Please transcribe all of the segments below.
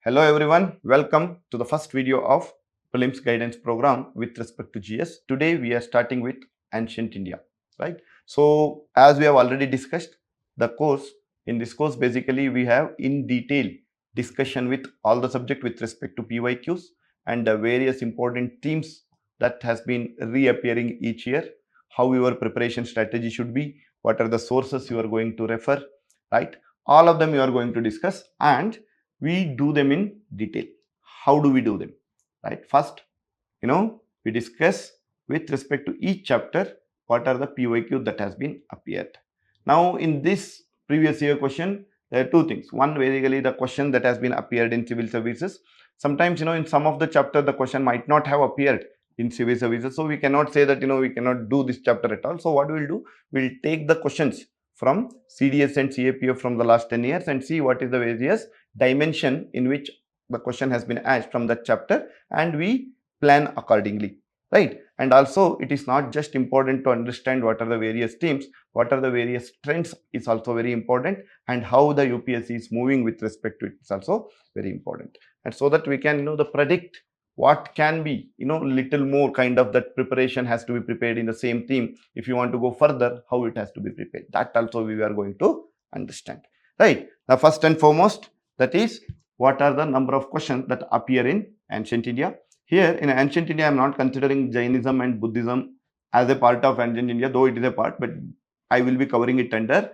Hello everyone, welcome to the first video of Prelims Guidance Program with respect to GS. Today we are starting with Ancient India, right? So as we have already discussed, the course, in this course basically we have in detail discussion with all the subject with respect to PYQs and the various important themes that has been reappearing each year, how your preparation strategy should be, what are the sources you are going to refer, right? All of them you are going to discuss, and we do them in detail. How do we do them? Right? First, we discuss with respect to each chapter what are the PYQ that has been appeared. Now, in this previous year question, there are two things. One, basically the question that has been appeared in civil services. Sometimes, in some of the chapter, the question might not have appeared in civil services. So we cannot say that, we cannot do this chapter at all. So what we'll do, we'll take the questions from CDS and CAPF from the last 10 years and see what is the various dimension in which the question has been asked from that chapter, and we plan accordingly, right? And also it is not just important to understand what are the various themes, what are the various trends is also very important, and how the UPSC is moving with respect to it is also very important. And so that we can the predict what can be little more kind of that preparation has to be prepared in the same theme. If you want to go further, how it has to be prepared, that also we are going to understand, right? Now first and foremost, that is, what are the number of questions that appear in ancient India. Here in ancient India, I am not considering Jainism and Buddhism as a part of ancient India, though it is a part, but I will be covering it under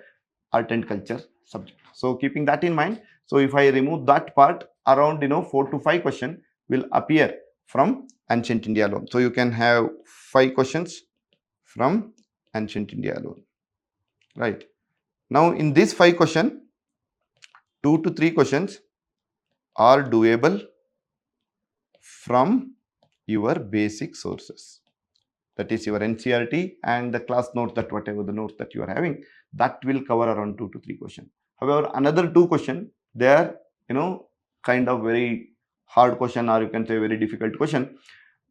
art and culture subject. So keeping that in mind, so if I remove that part, around 4 to 5 questions will appear from ancient India alone. So you can have 5 questions from ancient India alone, right? Now in this 5 questions, 2 to 3 questions are doable from your basic sources. That is your NCERT and the class notes, that whatever the notes that you are having, that will cover around 2 to 3 questions. However, another 2 questions, they are, kind of very hard question, or you can say very difficult question.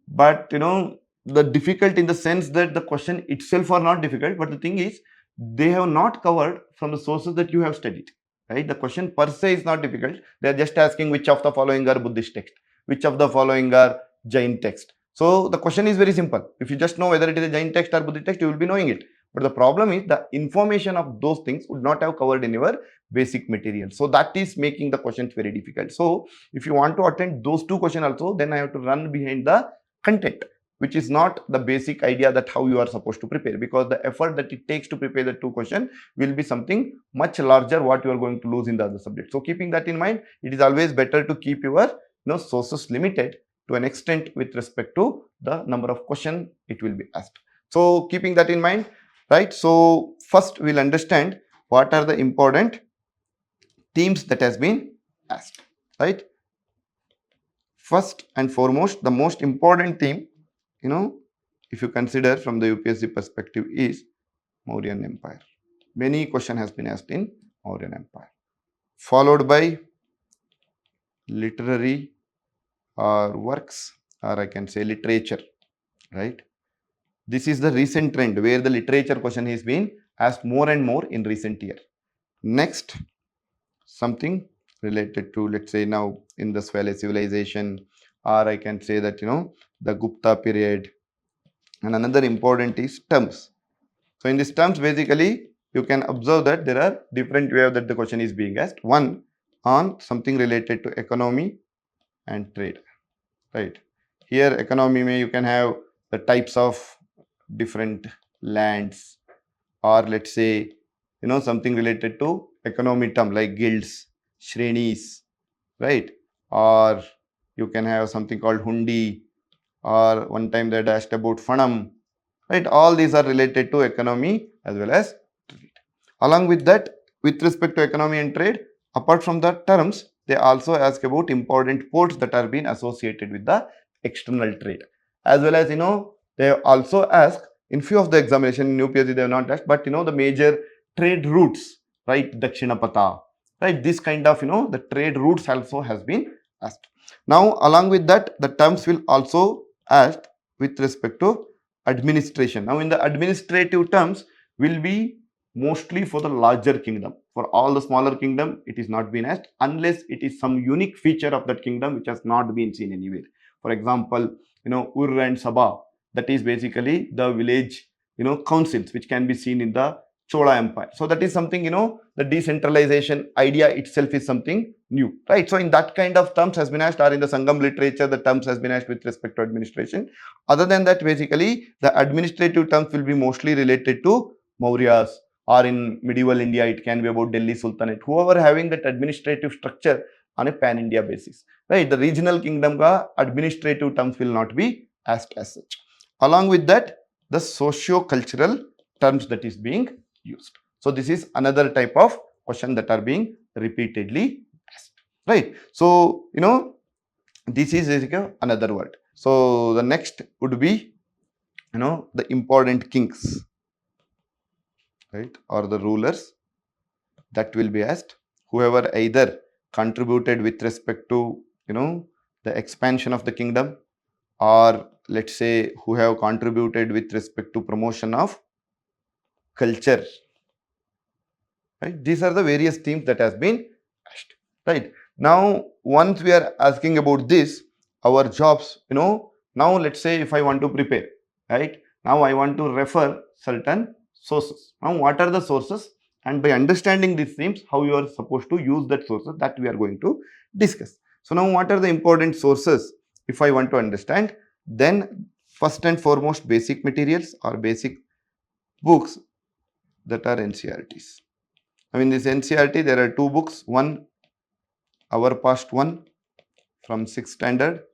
But, the difficult in the sense that the question itself are not difficult, but the thing is, they have not covered from the sources that you have studied. Right? The question per se is not difficult. They are just asking which of the following are Buddhist text, which of the following are Jain text. So the question is very simple. If you just know whether it is a Jain text or Buddhist text, you will be knowing it. But the problem is the information of those things would not have covered in your basic material. So that is making the questions very difficult. So if you want to attend those 2 questions also, then I have to run behind the content, which is not the basic idea that how you are supposed to prepare, because the effort that it takes to prepare the 2 questions will be something much larger what you are going to lose in the other subject. So keeping that in mind, it is always better to keep your sources limited to an extent with respect to the number of questions it will be asked. So keeping that in mind, right? So first we'll understand what are the important themes that has been asked, right? First and foremost, the most important theme, if you consider from the UPSC perspective, is Mauryan Empire. Many question has been asked in Mauryan Empire, followed by literary works, or I can say literature, right? This is the recent trend where the literature question has been asked more and more in recent year. Next, something related to, let's say now in the Swale civilization, or I can say that the Gupta period. And another important is terms. So in these terms, basically you can observe that there are different ways that the question is being asked. One on something related to economy and trade, right? Here economy may you can have the types of different lands, or let's say something related to economy term like guilds, shrenis, right? Or you can have something called hundi, or one time they asked about fanam, right? All these are related to economy as well as trade. Along with that, with respect to economy and trade, apart from the terms, they also ask about important ports that are being associated with the external trade, as well as they also ask in few of the examination in UPSC they have not asked, but the major trade routes, right? Dakshinapata, right? This kind of the trade routes also has been asked. Now along with that, the terms will also asked with respect to administration. Now in the administrative terms will be mostly for the larger kingdom. For all the smaller kingdom, it is not been asked unless it is some unique feature of that kingdom which has not been seen anywhere. For example, Ur and Sabha, that is basically the village, councils which can be seen in the Chola Empire. So that is something, the decentralization idea itself is something new, right? So in that kind of terms has been asked, or in the Sangam literature, the terms has been asked with respect to administration. Other than that, basically, the administrative terms will be mostly related to Mauryas, or in medieval India, it can be about Delhi Sultanate, whoever having that administrative structure on a pan-India basis, right? The regional kingdom ka administrative terms will not be asked as such. Along with that, the socio-cultural terms that is being used. So this is another type of question that are being repeatedly asked, right? So, this is another word. So the next would be, the important kings, right, or the rulers that will be asked. Whoever either contributed with respect to, the expansion of the kingdom, or let's say who have contributed with respect to promotion of culture, right? These are the various themes that has been asked, right? Now, once we are asking about this, our jobs, now let's say if I want to prepare, right? Now I want to refer certain sources. Now, what are the sources? And by understanding these themes, how you are supposed to use that sources, that we are going to discuss. So now, what are the important sources? If I want to understand, then first and foremost, basic materials or basic books that are NCERTs. Now, in this NCERT, there are two books. One, Our Past One from 6th standard,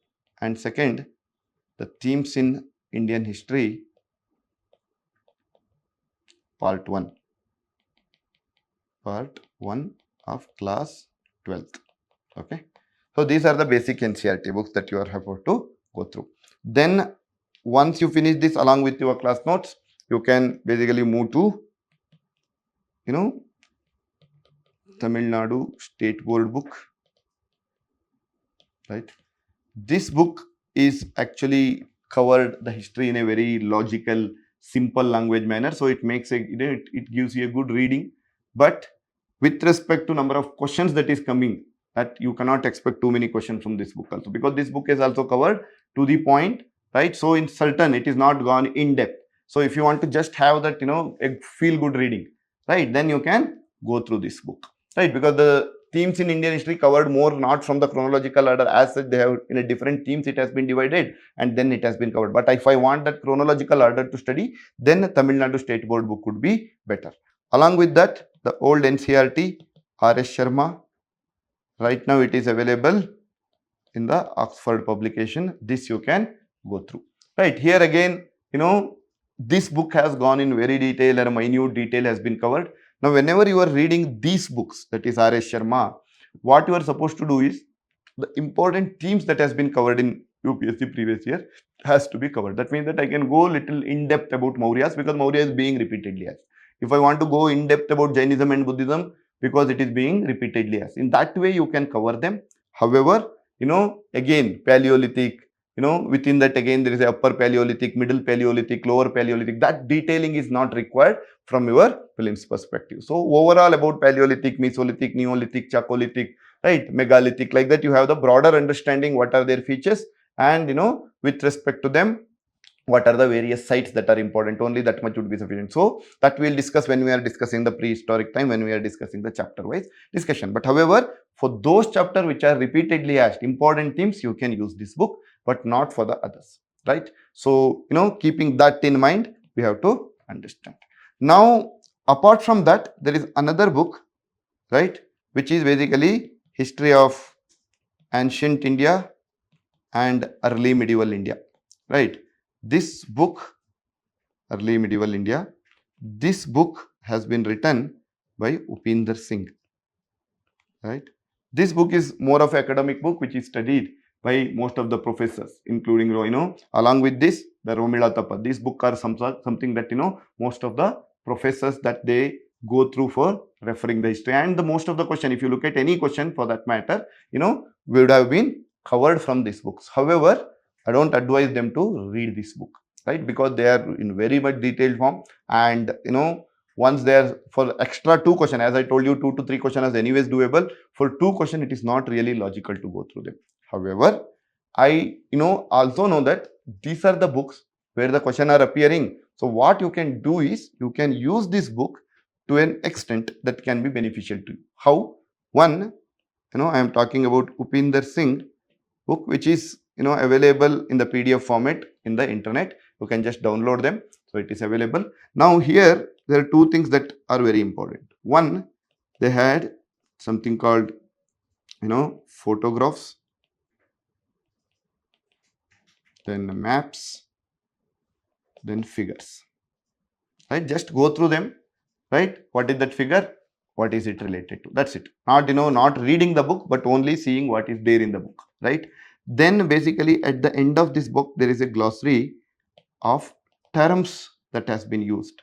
and second, the Themes in Indian History, Part 1. Part 1 of class 12th. Okay. So these are the basic NCERT books that you are supposed to go through. Then once you finish this along with your class notes, you can basically move to, Tamil Nadu State Board book, right? This book is actually covered the history in a very logical, simple language manner. So it makes it gives you a good reading. But with respect to number of questions that is coming, that you cannot expect too many questions from this book also, because this book is also covered to the point, right? So in certain, it is not gone in depth. So if you want to just have that, a feel good reading, right, then you can go through this book, right? Because the themes in Indian history covered more not from the chronological order as such, they have in a different themes, it has been divided and then it has been covered. But if I want that chronological order to study, then Tamil Nadu State Board book would be better. Along with that, the old NCERT, R.S. Sharma, right now it is available in the Oxford publication. This you can go through. Right, here again, this book has gone in very detail and minute detail has been covered. Now, whenever you are reading these books, that is R.S. Sharma, what you are supposed to do is the important themes that has been covered in UPSC previous year has to be covered. That means that I can go little in depth about Mauryas, because Maurya is being repeatedly asked. If I want to go in depth about Jainism and Buddhism, because it is being repeatedly asked. In that way, you can cover them. However, again, Paleolithic, within that again there is a upper Paleolithic, middle Paleolithic, lower Paleolithic. That detailing is not required from your prelims perspective. So overall about Paleolithic, Mesolithic, Neolithic, Chalcolithic, right, Megalithic, like that you have the broader understanding what are their features, and with respect to them, what are the various sites that are important. Only that much would be sufficient. So that we'll discuss when we are discussing the prehistoric time, when we are discussing the chapter wise discussion. But however, for those chapters which are repeatedly asked important themes, you can use this book, but not for the others, right? So keeping that in mind, we have to understand. Now, apart from that, there is another book, right, which is basically history of ancient India and early medieval India, right? This book, Early Medieval India, this book has been written by Upinder Singh, right? This book is more of an academic book which is studied by most of the professors, including, along with this, the Romila Tapa. This book are something that, most of the professors that they go through for referring the history. And the most of the question, if you look at any question for that matter, would have been covered from these books. However, I don't advise them to read this book, right? Because they are in very much detailed form, and once there for extra 2 questions, as I told you, 2 to 3 questions is anyways doable. For 2 questions, it is not really logical to go through them. However, I also know that these are the books where the question are appearing. So what you can do is you can use this book to an extent that can be beneficial to you. How? One, I am talking about Upinder Singh book, which is available in the PDF format in the internet. You can just download them. So it is available. Now here there are 2 things that are very important. One, they had something called photographs, then maps, then figures. Right? Just go through them. Right? What is that figure? What is it related to? That's it. Not reading the book, but only seeing what is there in the book. Right? Then basically at the end of this book, there is a glossary of terms that has been used.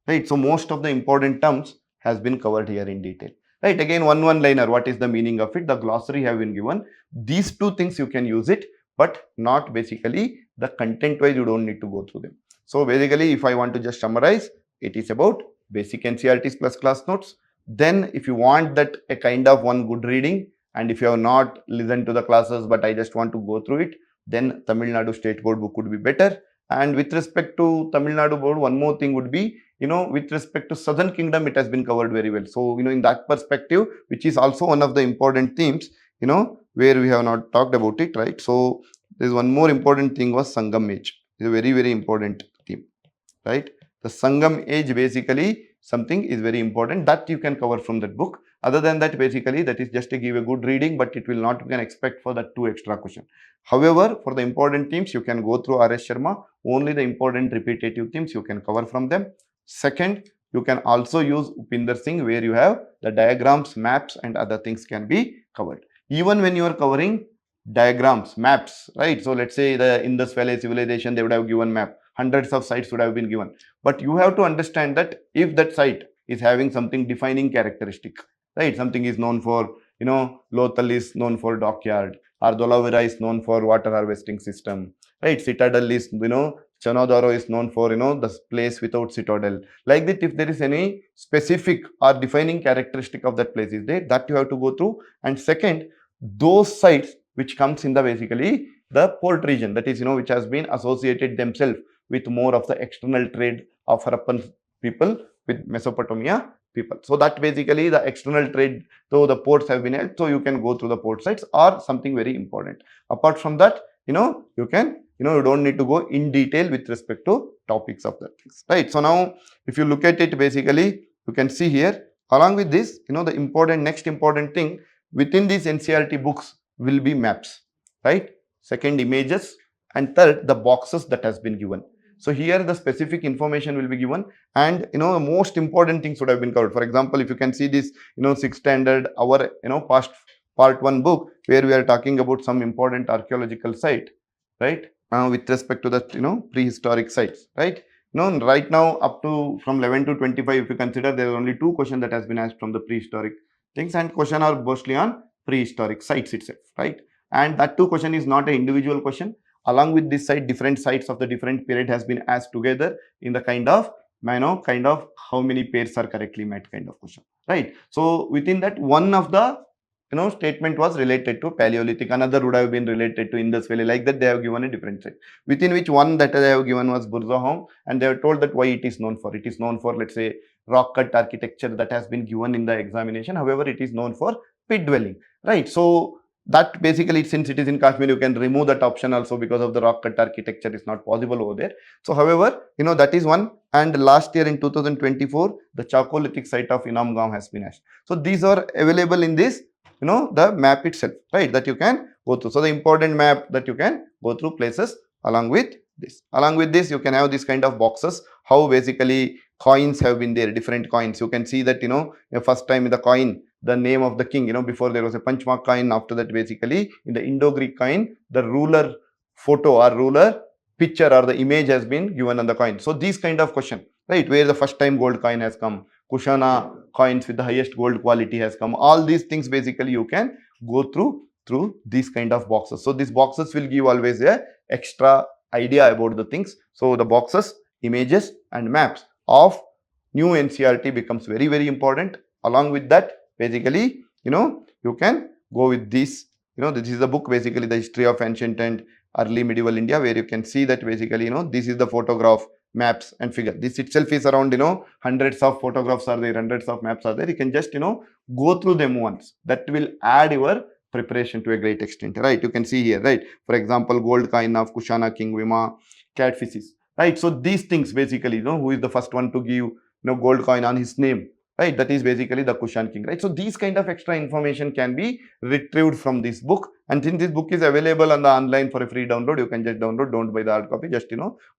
Right? So most of the important terms has been covered here in detail. Right? Again, one liner. What is the meaning of it? The glossary have been given. These 2 things you can use it, but not basically the content wise. You don't need to go through them. So basically, if I want to just summarize, it is about basic NCERTs plus class notes. Then if you want that a kind of one good reading, and if you have not listened to the classes but I just want to go through it, then Tamil Nadu State Board book would be better. And with respect to Tamil Nadu Board, one more thing would be, with respect to Southern Kingdom, it has been covered very well. So, in that perspective, which is also one of the important themes, where we have not talked about it, right? So, there's one more important thing was Sangam age. It's a very, very important theme, right? The Sangam age basically something is very important that you can cover from that book. Other than that, basically that is just to give a good reading, but it will not, you can expect for that 2 extra questions. However, for the important themes, you can go through R.S. Sharma. Only the important repetitive themes you can cover from them. Second, you can also use Upinder Singh, where you have the diagrams, maps and other things can be covered. Even when you are covering diagrams, maps, right? So let's say the Indus Valley civilization, they would have given map. Hundreds of sites would have been given. But you have to understand that if that site is having something defining characteristic, right? Something is known for, Lothal is known for dockyard, or Dolavira is known for water harvesting system, right? Citadel is, Chanodaro is known for, the place without citadel. Like that, if there is any specific or defining characteristic of that place is there, that you have to go through. And second, those sites which comes in the basically the port region, that is, which has been associated themselves with more of the external trade of Harappan people with Mesopotamia people. So that basically the external trade, so the ports have been held, so you can go through the port sites or something very important. Apart from that, you can, you don't need to go in detail with respect to topics of that things, right? So now, if you look at it, basically, you can see here, along with this, the next important thing within these NCERT books will be maps, right? Second, images, and third, the boxes that has been given. So here the specific information will be given, and the most important things would have been covered. For example, if you can see this, 6th standard, our past part 1 book, where we are talking about some important archaeological site, right? With respect to the prehistoric sites, right? Right now up to from 11 to 25, if you consider, there are only 2 questions that has been asked from the prehistoric things, and question are mostly on prehistoric sites itself, right? And that 2 question is not an individual question. Along with this site, different sites of the different period has been asked together in the kind of how many pairs are correctly met kind of question, right? So within that, one of the statement was related to Paleolithic, another would have been related to Indus Valley. Like that, they have given a different site, within which one that they have given was Burza Home, and they have told that why it is known for. It is known for, let's say, rock cut architecture that has been given in the examination. However, it is known for pit dwelling, right? So that basically, since it is in Kashmir, you can remove that option also, because of the rock cut architecture is not possible over there. So however, that is one. And last year in 2024, the Chalcolithic site of Inamgaon has been asked. So these are available in this, the map itself, right, that you can go through. So the important map that you can go through places along with this. Along with this, you can have this kind of boxes, how basically coins have been there, different coins. You can see that, first time in the coin, the name of the king, before there was a Panchmark coin. After that, basically in the Indo-Greek coin, the ruler photo or ruler picture or the image has been given on the coin. So these kind of question, right, where the first time gold coin has come, Kushana coins with the highest gold quality has come. All these things basically you can go through these kind of boxes. So these boxes will give always a extra idea about the things. So the boxes, images and maps of new NCERT becomes very, very important. Along with that, basically, you can go with this. This is the book, basically, the history of ancient and early medieval India, where you can see that basically, this is the photograph, maps and figure. This itself is around, hundreds of photographs are there, hundreds of maps are there. You can just, go through them once. That will add your preparation to a great extent, right? You can see here, right? For example, gold coin of Kushana King Vima, catfishes, right? So these things basically, who is the first one to give, gold coin on his name, right? That is basically the Kushan king, right? So these kind of extra information can be retrieved from this book, and since this book is available on the online for a free download, you can just download, don't buy the hard copy, just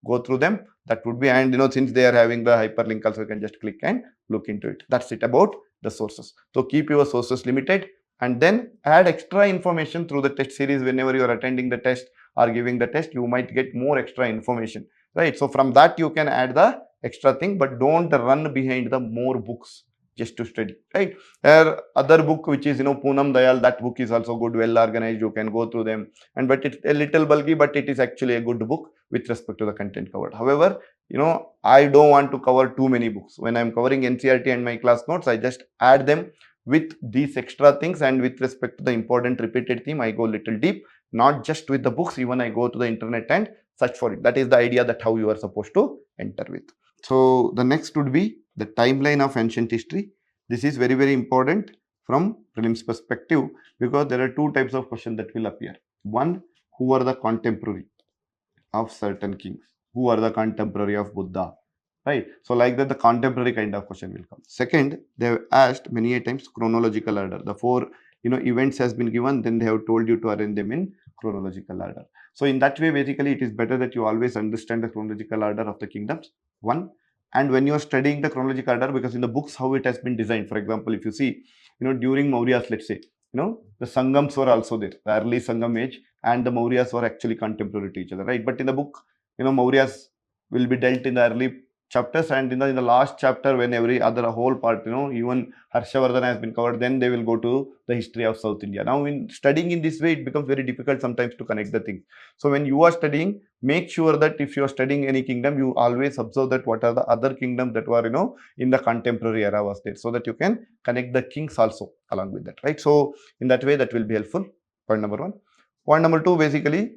go through them. That would be, and since they are having the hyperlink also, you can just click and look into it. That's it about the sources. So keep your sources limited, and then add extra information through the test series. Whenever you are attending the test or giving the test, you might get more extra information, right? So from that you can add the extra thing, but don't run behind the more books just to study, right? Other book which is Poonam Dayal, that book is also good, well organized, you can go through them, and but it's a little bulky, but it is actually a good book with respect to the content covered. However, I don't want to cover too many books. When I'm covering NCERT and my class notes, I just add them with these extra things, and with respect to the important repeated theme, I go little deep, not just with the books, even I go to the internet and search for it. That is the idea, that how you are supposed to enter with. So the next would be the timeline of ancient history. This is very, very important from prelims perspective, because there are two types of questions that will appear. One, who are the contemporary of certain kings? Who are the contemporary of Buddha? Right? So like that, the contemporary kind of question will come. Second, they have asked many a times chronological order. The four events has been given, then they have told you to arrange them in chronological order. So in that way, basically, it is better that you always understand the chronological order of the kingdoms. One, and when you are studying the chronological order, because in the books how it has been designed, for example, if you see, during Mauryas, let's say, the Sangams were also there, the early Sangam age, and the Mauryas were actually contemporary to each other, right? But in the book, Mauryas will be dealt in the early chapters, and in the last chapter, when every other whole part, even Harshavardhana has been covered, then they will go to the history of South India. Now, in studying in this way, it becomes very difficult sometimes to connect the things. So when you are studying, make sure that if you are studying any kingdom, you always observe that what are the other kingdoms that were in the contemporary era was there, so that you can connect the kings also along with that, right? So in that way, that will be helpful. Point number one. Point number two, basically,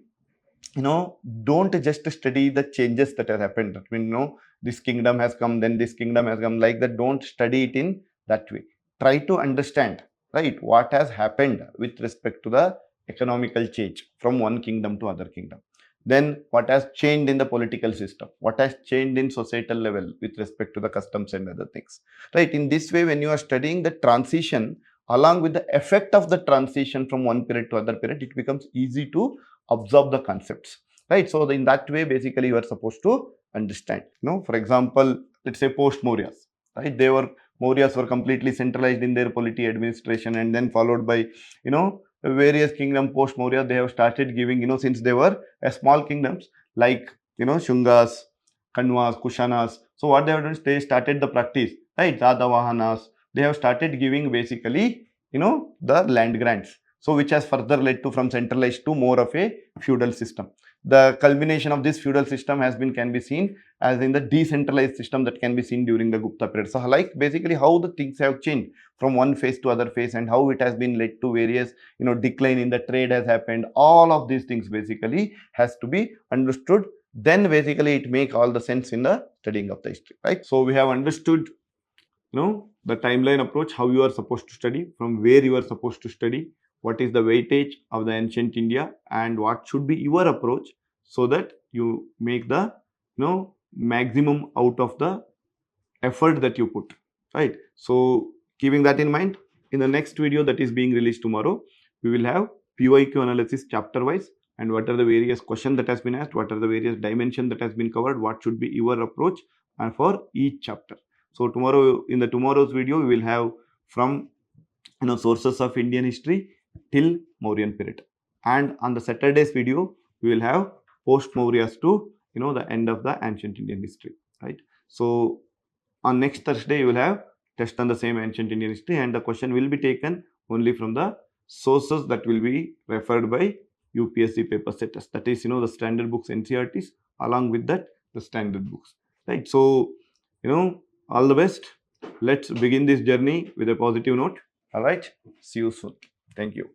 don't just study the changes that have happened. I mean, this kingdom has come, then this kingdom has come, like that. Don't study it in that way. Try to understand, right, what has happened with respect to the economical change from one kingdom to other kingdom. Then what has changed in the political system, what has changed in societal level with respect to the customs and other things, right? In this way, when you are studying the transition along with the effect of the transition from one period to other period, it becomes easy to observe the concepts, right? So in that way, basically, you are supposed to understand. For example, let's say post Mauryas, right? Mauryas were completely centralized in their polity administration, and then followed by various kingdom post Maurya. They have started giving, since they were a small kingdoms, like Shungas, Kanvas, Kushanas. So what they have done is they started the practice, right? Sadavahanas. They have started giving basically the land grants. So which has further led to from centralized to more of a feudal system. The culmination of this feudal system can be seen as in the decentralized system that can be seen during the Gupta period. So like basically how the things have changed from one phase to other phase, and how it has been led to various decline in the trade has happened. All of these things basically has to be understood. Then basically it make all the sense in the studying of the history, right? So we have understood the timeline approach, how you are supposed to study, from where you are supposed to study, what is the weightage of the ancient India, and what should be your approach, so that you make the maximum out of the effort that you put, right? So keeping that in mind, in the next video that is being released tomorrow, we will have PYQ analysis chapter wise, and what are the various questions that has been asked, what are the various dimensions that has been covered, what should be your approach and for each chapter. So in the tomorrow's video, we will have from sources of Indian history till Mauryan period, and on the Saturday's video we will have post Mauryas to the end of the ancient Indian history, right? So on next Thursday you will have test on the same ancient Indian history, and the question will be taken only from the sources that will be referred by UPSC paper setters, that is the standard books NCERTs, along with that the standard books, right? So All the best. Let's begin this journey with a positive note. All right. See you soon. Thank you.